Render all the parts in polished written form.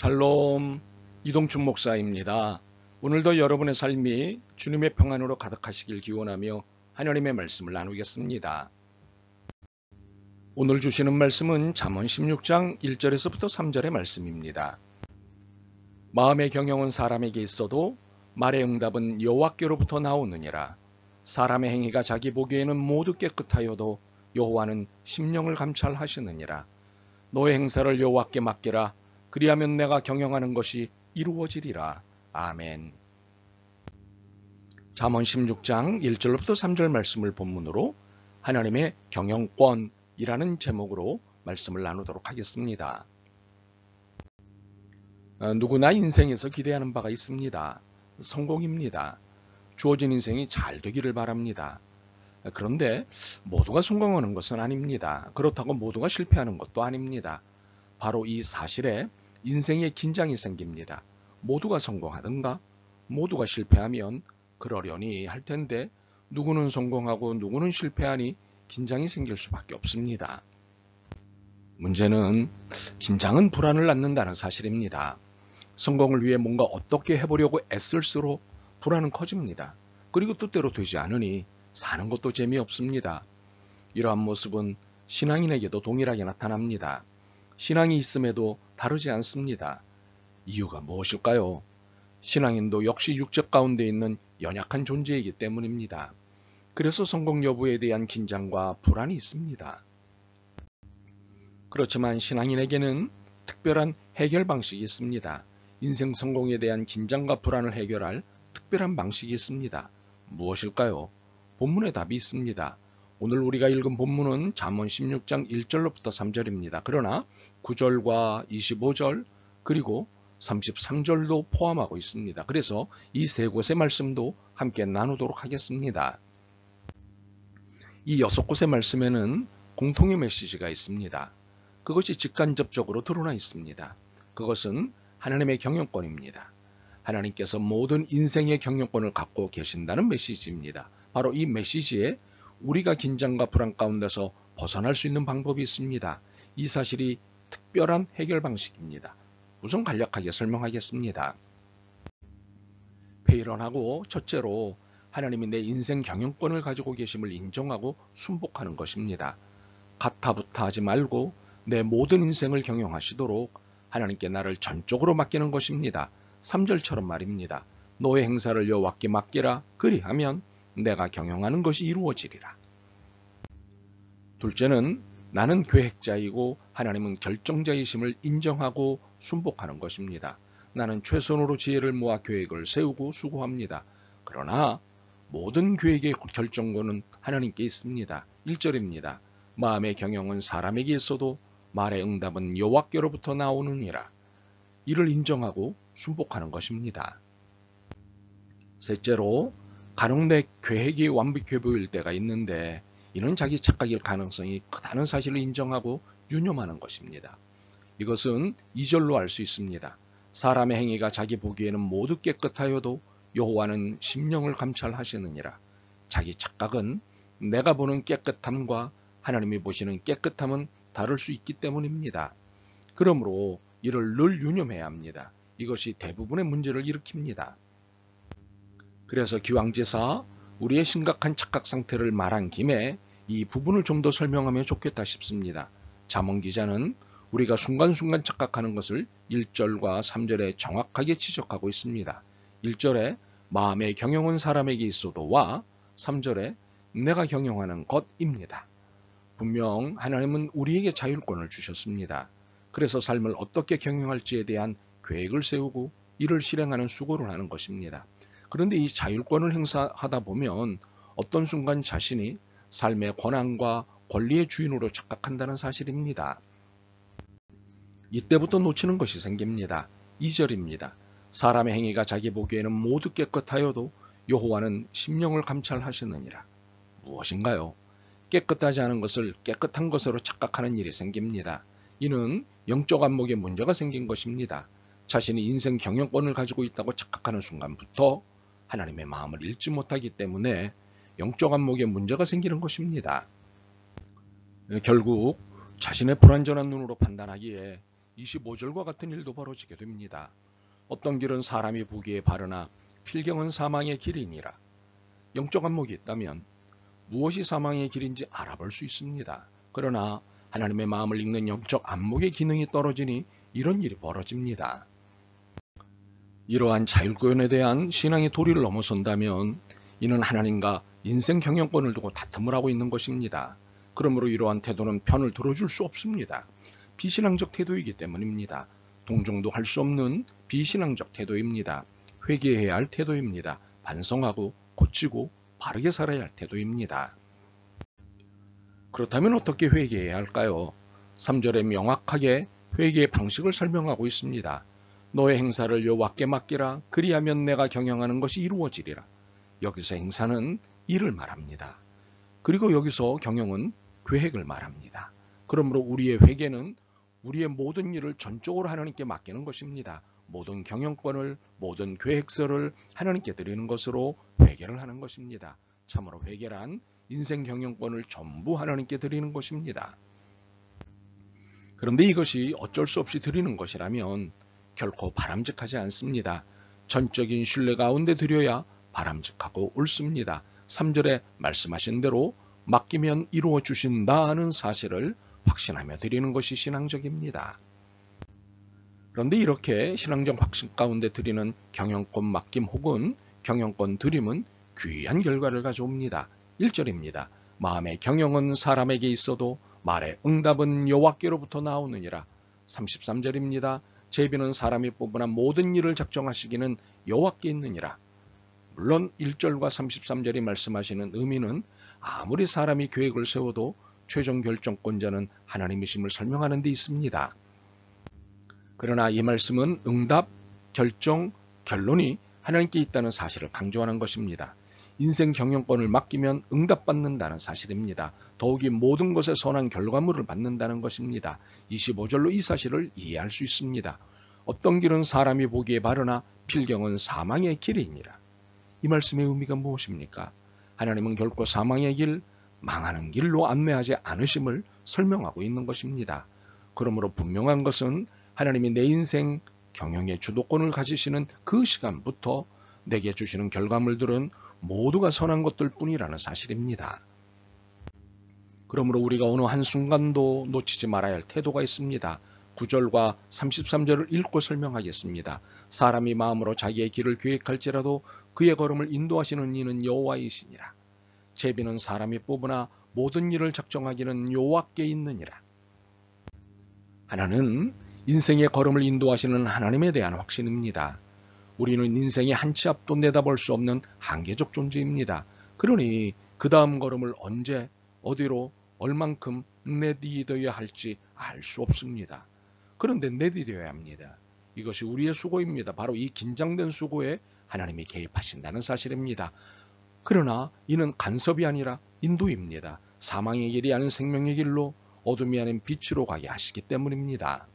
샬롬, 이동춘 목사입니다. 오늘도 여러분의 삶이 주님의 평안으로 가득하시길 기원하며 하나님의 말씀을 나누겠습니다. 오늘 주시는 말씀은 잠언 16장 1절에서부터 3절의 말씀입니다. 마음의 경영은 사람에게 있어도 말의 응답은 여호와께로부터 나오느니라. 사람의 행위가 자기 보기에는 모두 깨끗하여도 여호와는 심령을 감찰하시느니라. 너의 행사를 여호와께 맡기라. 그리하면 내가 경영하는 것이 이루어지리라. 아멘. 잠언 16장 1절부터 3절 말씀을 본문으로 하나님의 경영권이라는 제목으로 말씀을 나누도록 하겠습니다. 누구나 인생에서 기대하는 바가 있습니다. 성공입니다. 주어진 인생이 잘 되기를 바랍니다. 그런데 모두가 성공하는 것은 아닙니다. 그렇다고 모두가 실패하는 것도 아닙니다. 바로 이 사실에 인생에 긴장이 생깁니다. 모두가 성공하든가 모두가 실패하면 그러려니 할 텐데 누구는 성공하고 누구는 실패하니 긴장이 생길 수밖에 없습니다. 문제는 긴장은 불안을 낳는다는 사실입니다. 성공을 위해 뭔가 어떻게 해보려고 애쓸수록 불안은 커집니다. 그리고 뜻대로 되지 않으니 사는 것도 재미없습니다. 이러한 모습은 신앙인에게도 동일하게 나타납니다. 신앙이 있음에도 다르지 않습니다. 이유가 무엇일까요? 신앙인도 역시 육적 가운데 있는 연약한 존재이기 때문입니다. 그래서 성공 여부에 대한 긴장과 불안이 있습니다. 그렇지만 신앙인에게는 특별한 해결 방식이 있습니다. 인생 성공에 대한 긴장과 불안을 해결할 특별한 방식이 있습니다. 무엇일까요? 본문에 답이 있습니다. 오늘 우리가 읽은 본문은 잠언 16장 1절로부터 3절입니다. 그러나 9절과 25절 그리고 33절도 포함하고 있습니다. 그래서 이 세 곳의 말씀도 함께 나누도록 하겠습니다. 이 6곳의 말씀에는 공통의 메시지가 있습니다. 그것이 직간접적으로 드러나 있습니다. 그것은 하나님의 경영권입니다. 하나님께서 모든 인생의 경영권을 갖고 계신다는 메시지입니다. 바로 이 메시지에 우리가 긴장과 불안 가운데서 벗어날 수 있는 방법이 있습니다. 이 사실이 특별한 해결 방식입니다. 우선 간략하게 설명하겠습니다. 회의론하고 첫째로 하나님이 내 인생 경영권을 가지고 계심을 인정하고 순복하는 것입니다. 가타부타 하지 말고 내 모든 인생을 경영하시도록 하나님께 나를 전적으로 맡기는 것입니다. 3절처럼 말입니다. 너의 행사를 여호와께 맡기라. 그리하면 내가 경영하는 것이 이루어지리라. 둘째는 나는 계획자이고 하나님은 결정자이심을 인정하고 순복하는 것입니다. 나는 최선으로 지혜를 모아 계획을 세우고 수고합니다. 그러나 모든 계획의 결정권은 하나님께 있습니다. 1절입니다. 마음의 경영은 사람에게 있어도 말의 응답은 여호와께로부터 나오느니라. 이를 인정하고 순복하는 것입니다. 셋째로 간혹 내 계획이 완벽해 보일 때가 있는데 이는 자기 착각일 가능성이 크다는 사실을 인정하고 유념하는 것입니다. 이것은 2절로 알 수 있습니다. 사람의 행위가 자기 보기에는 모두 깨끗하여도 여호와는 심령을 감찰하시느니라. 자기 착각은 내가 보는 깨끗함과 하나님이 보시는 깨끗함은 다를 수 있기 때문입니다. 그러므로 이를 늘 유념해야 합니다. 이것이 대부분의 문제를 일으킵니다. 그래서 기왕지사 우리의 심각한 착각 상태를 말한 김에 이 부분을 좀 더 설명하면 좋겠다 싶습니다. 잠언 기자는 우리가 순간순간 착각하는 것을 1절과 3절에 정확하게 지적하고 있습니다. 1절에 마음의 경영은 사람에게 있어도와 3절에 내가 경영하는 것입니다. 분명 하나님은 우리에게 자율권을 주셨습니다. 그래서 삶을 어떻게 경영할지에 대한 계획을 세우고 이를 실행하는 수고를 하는 것입니다. 그런데 이 자율권을 행사하다 보면 어떤 순간 자신이 삶의 권한과 권리의 주인으로 착각한다는 사실입니다. 이때부터 놓치는 것이 생깁니다. 2절입니다. 사람의 행위가 자기 보기에는 모두 깨끗하여도 여호와는 심령을 감찰하시느니라. 무엇인가요? 깨끗하지 않은 것을 깨끗한 것으로 착각하는 일이 생깁니다. 이는 영적 안목에 문제가 생긴 것입니다. 자신이 인생 경영권을 가지고 있다고 착각하는 순간부터 하나님의 마음을 읽지 못하기 때문에 영적 안목에 문제가 생기는 것입니다. 결국 자신의 불완전한 눈으로 판단하기에 25절과 같은 일도 벌어지게 됩니다. 어떤 길은 사람이 보기에 바르나 필경은 사망의 길이니라. 영적 안목이 있다면 무엇이 사망의 길인지 알아볼 수 있습니다. 그러나 하나님의 마음을 읽는 영적 안목의 기능이 떨어지니 이런 일이 벌어집니다. 이러한 자율구원에 대한 신앙의 도리를 넘어선다면 이는 하나님과 인생 경영권을 두고 다툼을 하고 있는 것입니다. 그러므로 이러한 태도는 편을 들어줄 수 없습니다. 비신앙적 태도이기 때문입니다. 동정도 할 수 없는 비신앙적 태도입니다. 회개해야 할 태도입니다. 반성하고 고치고 바르게 살아야 할 태도입니다. 그렇다면 어떻게 회개해야 할까요? 3절에 명확하게 회개의 방식을 설명하고 있습니다. 너의 행사를 여호와께 맡기라. 그리하면 내가 경영하는 것이 이루어지리라. 여기서 행사는 일을 말합니다. 그리고 여기서 경영은 계획을 말합니다. 그러므로 우리의 회개는 우리의 모든 일을 전적으로 하나님께 맡기는 것입니다. 모든 경영권을, 모든 계획서를 하나님께 드리는 것으로 회개를 하는 것입니다. 참으로 회개란 인생 경영권을 전부 하나님께 드리는 것입니다. 그런데 이것이 어쩔 수 없이 드리는 것이라면 결코 바람직하지 않습니다. 전적인 신뢰 가운데 드려야 바람직하고 옳습니다. 3절에 말씀하신 대로 맡기면 이루어 주신다는 사실을 확신하며 드리는 것이 신앙적입니다. 그런데 이렇게 신앙적 확신 가운데 드리는 경영권 맡김 혹은 경영권 드림은 귀한 결과를 가져옵니다. 1절입니다. 마음의 경영은 사람에게 있어도 말의 응답은 여호와께로부터 나오느니라. 33절입니다. 제비는 사람이 뽑으나 모든 일을 작정하시기는 여호와께 있느니라. 물론 1절과 33절이 말씀하시는 의미는 아무리 사람이 계획을 세워도 최종 결정권자는 하나님이심을 설명하는 데 있습니다. 그러나 이 말씀은 응답, 결정, 결론이 하나님께 있다는 사실을 강조하는 것입니다. 인생 경영권을 맡기면 응답받는다는 사실입니다. 더욱이 모든 것에 선한 결과물을 받는다는 것입니다. 25절로 이 사실을 이해할 수 있습니다. 어떤 길은 사람이 보기에 바르나 필경은 사망의 길이니라. 이 말씀의 의미가 무엇입니까? 하나님은 결코 사망의 길, 망하는 길로 안내하지 않으심을 설명하고 있는 것입니다. 그러므로 분명한 것은 하나님이 내 인생 경영의 주도권을 가지시는 그 시간부터 내게 주시는 결과물들은 모두가 선한 것들 뿐이라는 사실입니다. 그러므로 우리가 어느 한순간도 놓치지 말아야 할 태도가 있습니다. 9절과 33절을 읽고 설명하겠습니다. 사람이 마음으로 자기의 길을 계획할지라도 그의 걸음을 인도하시는 이는 여호와이시니라. 제비는 사람이 뽑으나 모든 일을 작정하기는 여호와께 있느니라. 하나는 인생의 걸음을 인도하시는 하나님에 대한 확신입니다. 우리는 인생의 한 치 앞도 내다볼 수 없는 한계적 존재입니다. 그러니 그 다음 걸음을 언제, 어디로, 얼만큼 내디뎌야 할지 알 수 없습니다. 그런데 내디뎌야 합니다. 이것이 우리의 수고입니다. 바로 이 긴장된 수고에 하나님이 개입하신다는 사실입니다. 그러나 이는 간섭이 아니라 인도입니다. 사망의 길이 아닌 생명의 길로, 어둠이 아닌 빛으로 가게 하시기 때문입니다.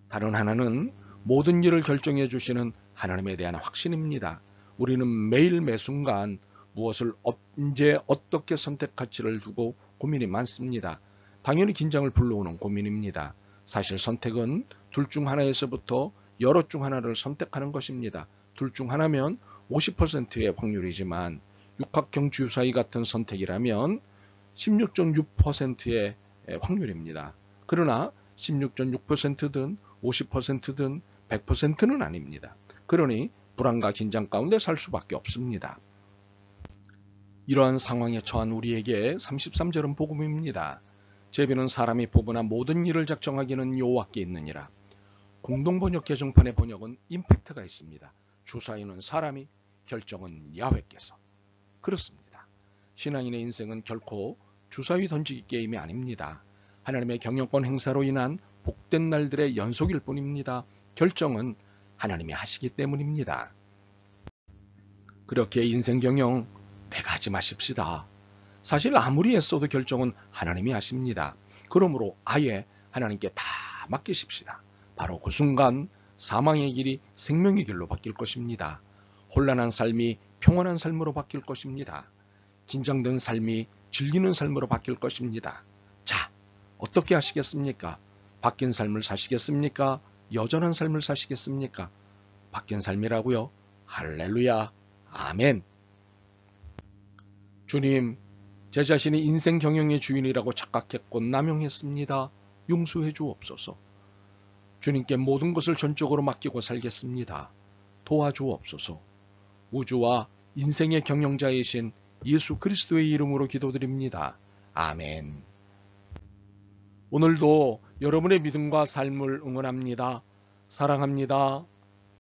다른 하나는 모든 일을 결정해 주시는 하나님에 대한 확신입니다. 우리는 매일 매순간 무엇을 언제 어떻게 선택할지를 두고 고민이 많습니다. 당연히 긴장을 불러오는 고민입니다. 사실 선택은 둘 중 하나에서부터 여러 중 하나를 선택하는 것입니다. 둘 중 하나면 50%의 확률이지만 육합경 주사위 같은 선택이라면 16.6%의 확률입니다. 그러나 16.6%든 50%든 100%는 아닙니다. 그러니 불안과 긴장 가운데 살 수밖에 없습니다. 이러한 상황에 처한 우리에게 33절은 복음입니다. 제비는 사람이 뽑으나 모든 일을 작정하기는 여호와께 있느니라. 공동번역 개정판의 번역은 임팩트가 있습니다. 주사위는 사람이, 결정은 야훼께서. 그렇습니다. 신앙인의 인생은 결코 주사위 던지기 게임이 아닙니다. 하나님의 경영권 행사로 인한 복된 날들의 연속일 뿐입니다. 결정은 하나님이 하시기 때문입니다. 그렇게 인생 경영 내가 하지 마십시다. 사실 아무리 애써도 결정은 하나님이 하십니다. 그러므로 아예 하나님께 다 맡기십시다. 바로 그 순간 사망의 길이 생명의 길로 바뀔 것입니다. 혼란한 삶이 평온한 삶으로 바뀔 것입니다. 긴장된 삶이 즐기는 삶으로 바뀔 것입니다. 자, 어떻게 하시겠습니까? 바뀐 삶을 사시겠습니까? 여전한 삶을 사시겠습니까? 바뀐 삶이라고요? 할렐루야. 아멘. 주님, 제 자신이 인생 경영의 주인이라고 착각했고 남용했습니다. 용서해 주옵소서. 주님께 모든 것을 전적으로 맡기고 살겠습니다. 도와주옵소서. 우주와 인생의 경영자이신 예수 그리스도의 이름으로 기도드립니다. 아멘. 오늘도 여러분의 믿음과 삶을 응원합니다. 사랑합니다.